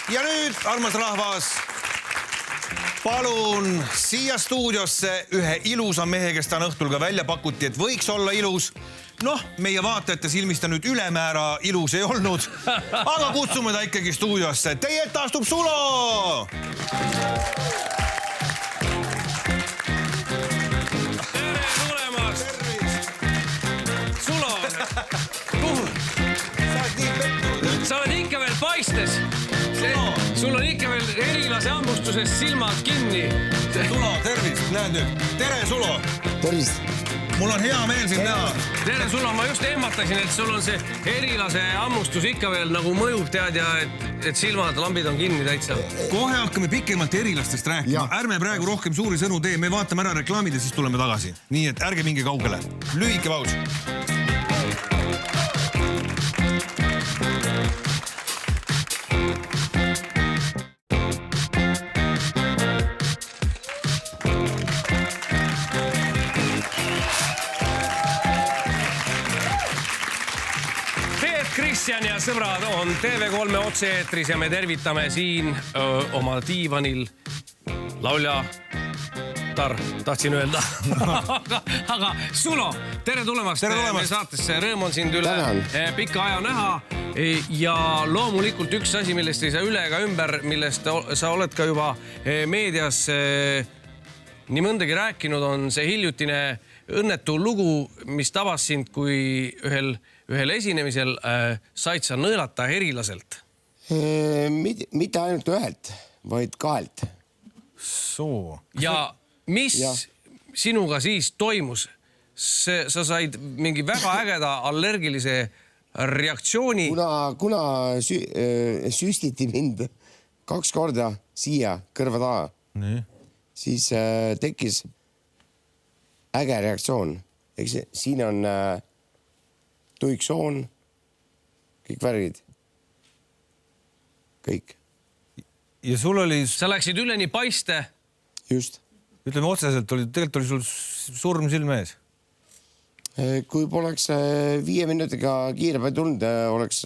Ja nüüd, armas rahvas, palun siia stuudiosse ühe ilusa mehe, kes täna õhtul ka välja pakuti, et võiks olla ilus. Noh, meie vaatajate silmis ta nüüd ülemäära ilus ei olnud, aga kutsume ta ikkagi stuudiosse. Teie ette astub Sulo! Tere tulemast! Sulo! Sa oled ikka veel paistes. Sul on ikka veel erilase hammustusest silmad kinni. Sulo, tervist, näed nüüd. Tere, Sulo! Tervist! Mul on hea meel sind näha. Tere, Sulo, ma just ehmatasin, et sul on see erilase hammustus ikka veel nagu mõjub, tead, ja et silmad, lambid on kinni täitsa. Kohe hakkame pikemalt erilastest rääkima. Ärme praegu rohkem suuri sõnu tee. Me vaatame ära reklaamid ja siis tuleme tagasi. Nii et ärge minge kaugele. Lühike paus. Kristjan ja sõbrad on TV3 otse-eetris ja me tervitame siin oma diivanil lauljatar, tahtsin öelda. aga Sulo, tere tulemast. Me saatesse, rõõm on sind üle pika aja näha. Ja loomulikult üks asi, millest ei saa üle ega ümber, millest sa oled ka juba meedias nii mõndagi rääkinud, on see hiljutine õnnetu lugu, mis tabas sind, kui ühel esinemisel said sa nõelata herilaselt. Mitte ainult ühelt, vaid kahelt. Ja mis sinuga siis toimus? Sa said mingi väga ägeda allergilise reaktsiooni. Kuna süstiti mind 2 korda siia kõrva taha, siis tekkis äge reaktsioon. Siin on tuiksoon, kõik värgid. Kõik. Ja sul oli... Sa läksid üleni paiste. Just. Ütleme otseselt, tegelikult oli sul surm silme ees. Kui poleks 5 minutiga kiiremini tulnud, oleks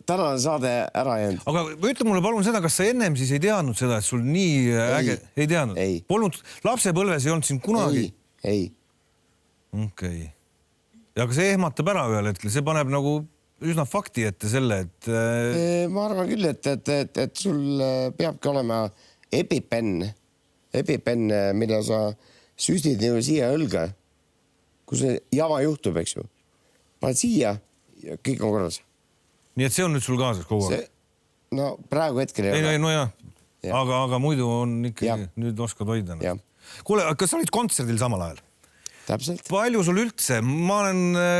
tänane saade ära jäänud. Aga ütle mulle palun seda, kas sa ennem siis ei teadnud seda, et sul nii äge... Ei teadnud? Ei. Polnud lapsepõlves ei olnud siin kunagi? Ei. Okei. Ja aga see ehmatab ära ühel hetkel, see paneb nagu üsna fakti ette selle, et... Ma arvan küll, et sul peabki olema epipenn, mida sa süstid siia õlga, kui see jama juhtub, eks ju. Paned siia ja kõik on korras. Nii et see on nüüd sul kaasas kogu aeg? No praegu hetkel ei ole. No jah. Aga muidu on ikkagi, nüüd oskad hoida. Kuule, kas sa olid kontserdil samal ajal? Täpselt. Palju sul üldse? Ma olen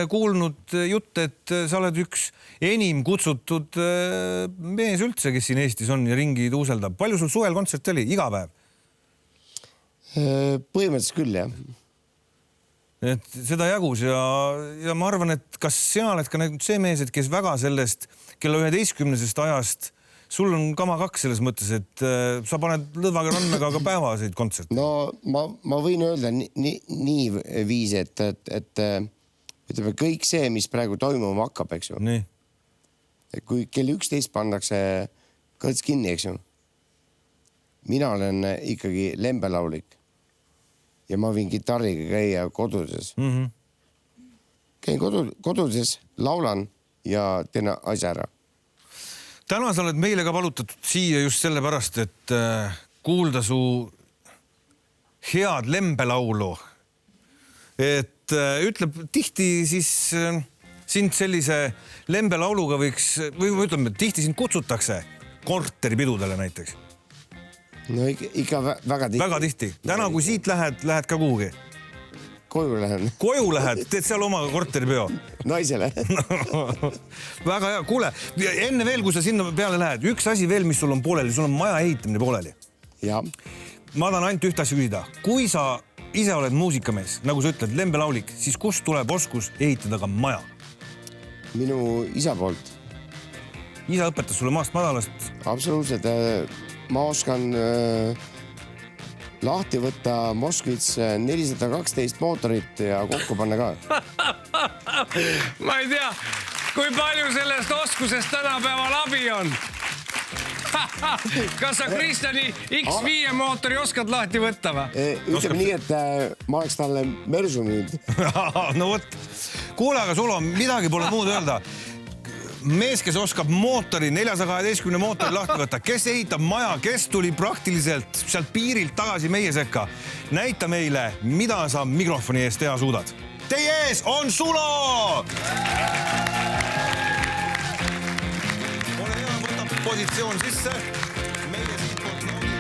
kuulnud jutt, et sa oled üks enim kutsutud mees üldse, kes siin Eestis on ja ringi tuuseldab. Palju sul suvel kontsert oli? Iga päev? Põhimõtteliselt küll, jah. Et seda jagus ja ma arvan, et kas sina oled ka see mees, et kes väga sellest kella 11 ajast sul on kama 2 selles mõttes, et sa paned lõdvaga randmega ka päevaseid kontserte. No ma võin öelda nii viis, et ütleme kõik see, mis praegu toimuma hakkab, eks ju. Nii. Kui kell 11 pannakse kõts kinni, eks ju. Mina olen ikkagi lembelaulik ja ma võin kitarriga käia koduses. Käin koduses, laulan ja teen asja ära. Täna sa oled meile ka palutatud siia just sellepärast, et kuulda su head lembelaulu. Et ütleb tihti siis sind sellise lembelauluga võiks, või ütleme, tihti sind kutsutakse korteripidudele näiteks. No ikka väga tihti. Väga tihti. Täna, kui siit lähed ka kuhugi? Koju lähen. Koju lähed, teed seal oma korteripeo? Naisele. Väga hea. Kuule, enne veel, kui sa sinna peale lähed, üks asi veel, mis sul on pooleli, sul on maja ehitamine pooleli. Ja. Ma tahan ainult ühte asja küsida. Kui sa ise oled muusikamees, nagu sa ütled, lembelaulik, siis kust tuleb oskus ehitada ka maja? Minu isa poolt. Isa õpetas sulle maast madalast? Absoluutselt. Ma oskan lahti võtta Moskvits 412 mootorit ja kokku panna ka. Ma ei tea, kui palju sellest oskusest tänapäeval abi on? Kas sa Kristjani X5 mootori oskad lahti võtta või? Ütleme nii, et ma oleks talle mersu müünud. No võt. Kuule, aga sul on midagi pole muud öelda. Mees, kes oskab mootori, 412 mootori lahti võtta, kes ehitab maja, kes tuli praktiliselt sealt piirilt tagasi meie sekka. Näita meile, mida sa mikrofoni ees teha suudad. Teie ees on Sulo! Ole hea, võtab positsioon sisse. Meie siit poolt naudime.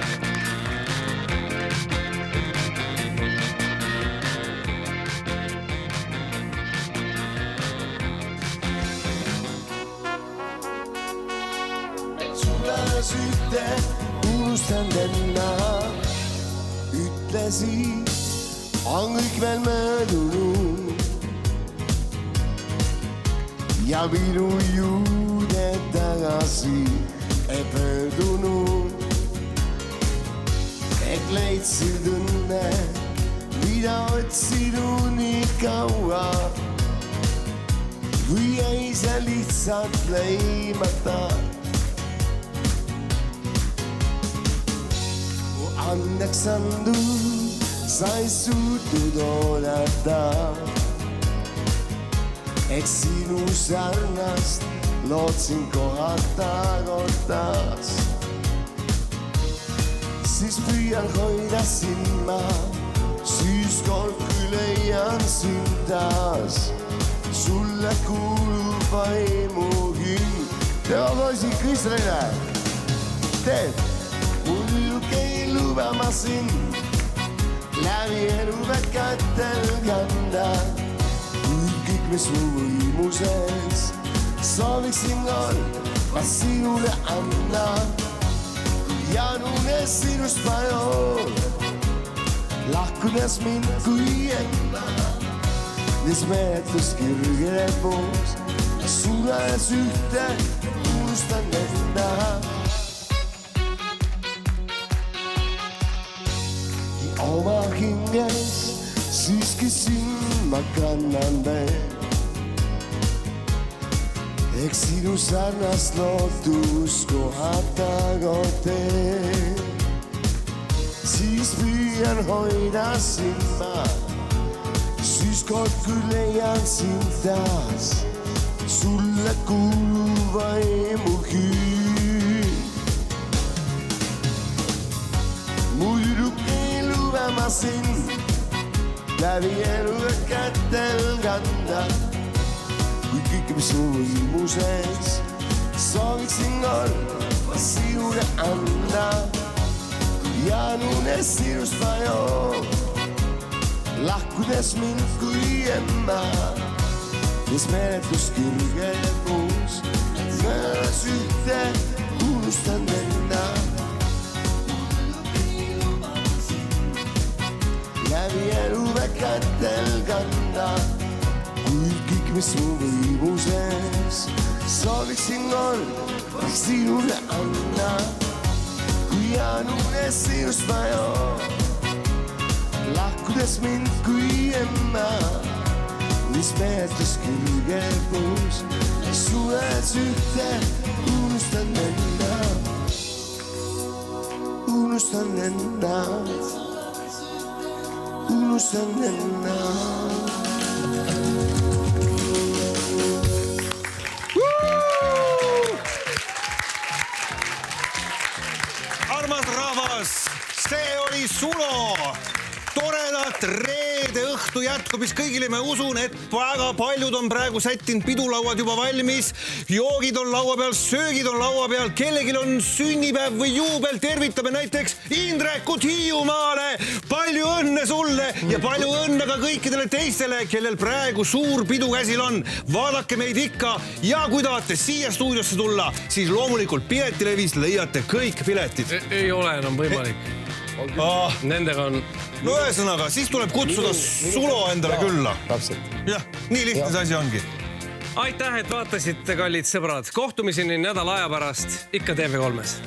Sulas ütte, unustan tenna. Ütlesin, on kõik veel möödunud. Ja minu juurde tagasi ei pöördunud. Et leidsid õnne, mida otsid nii kaua. Või jäi see lihtsalt leimata. Anneks andu, sa ei suutnud oodata. Eks sinu sarnast lootsin kohata kordas. Siis püüan hoida silma, siis kord küll leian sind taas. Sulle kuulub vaimuhing. Teo poisi Kristjanile. Teed. Mul ei luba ma sind läbi elu kätel kanda. Kõik, mis mu võimuses sooviksin ma sinule anda. Janunes sinust ma joon, lahkudes mind kui enda. Nes menetlus kirge poos, sules ühte unustan enda. Oma hinges siiski sind ma kannan veel. Eks sinu sarnast lootus kohata kohteel. Siis püüan hoida sind ma, siis kord küll leian sind taas. Sulle kuulub vaimuhing. Muidugi ma sind läbi elu kätel kanda. Kui kõik, mis mu võimuses sooviksin ma sinule anda. Janunes sinust ma joon, lahkudes mind kui emma. Kes menetlus kirge puus, möödas ühte unustan enda. Läbi elu kätel kanda. Kui kõik, mis mu võimuses sooviksin ma sinule anda. Kui janunes sinust ma joon, lahkudes mind kui emma. Mis meeldus külge puus, sules ühte unustan enda. Unustan enda. Unustan enda. Armas rahvas, see oli Sulo. Toredat reede õhtu jätku, mis kõigile me usun, et väga paljud on praegu sättinud pidulauad juba valmis. Joogid on laua peal, söögid on laua peal, kellegil on sünnipäev või juubel. Tervitame näiteks Indrekut Hiiumaale. Palju õnne sulle ja palju õnne ka kõikidele teistele, kellel praegu suur pidu käsil on. Vaadake meid ikka ja kui tahate siia stuudiosse tulla, siis loomulikult Piletilevis leiate kõik piletid. Ei ole enam võimalik. Nendega on... No ühesõnaga, siis tuleb kutsuda Sulo endale külla. Täpselt. Jah, nii lihtne see asi ongi. Aitäh, et vaatasite, kallid sõbrad. Kohtumiseni nädala aja pärast ikka TV3-s.